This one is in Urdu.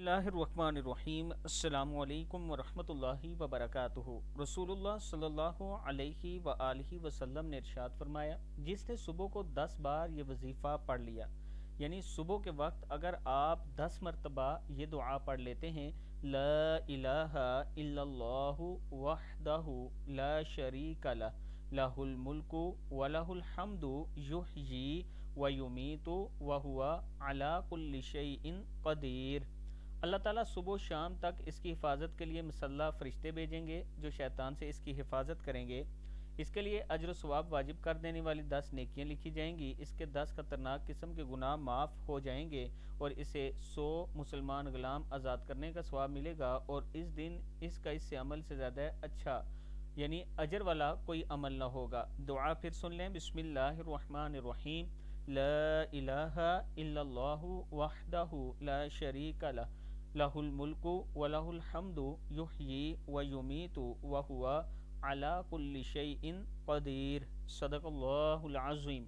اللہ الرحمن الرحیم۔ السلام علیکم ورحمۃ اللہ وبرکاتہ۔ رسول اللہ صلی اللہ علیہ وآلہ وسلم نے ارشاد فرمایا، جس نے صبح کو 10 بار یہ وظیفہ پڑھ لیا، یعنی صبح کے وقت اگر آپ 10 مرتبہ یہ دعا پڑھ لیتے ہیں، لا الہ الا اللہ وحدہ لا شریک لہ لہ الملک ولہ الحمد یحیی ویمیت وہو علی کل شیء قدیر، اللہ تعالیٰ صبح و شام تک اس کی حفاظت کے لیے مسلح فرشتے بھیجیں گے جو شیطان سے اس کی حفاظت کریں گے۔ اس کے لیے اجر و ثواب واجب کر دینے والی 10 نیکیاں لکھی جائیں گی، اس کے 10 خطرناک قسم کے گناہ معاف ہو جائیں گے، اور اسے 100 مسلمان غلام آزاد کرنے کا ثواب ملے گا، اور اس دن اس کا اس سے عمل سے زیادہ اچھا یعنی اجر والا کوئی عمل نہ ہوگا۔ دعا پھر سن لیں، بسم اللہ الرحمن الرحیم، لا الہ الا اللہ وحدہ لا شریک لہ لہ الملک ولہ الحمد یحیی ویمیت وہو علی کل شیء قدیر۔ صدق اللہ العظیم۔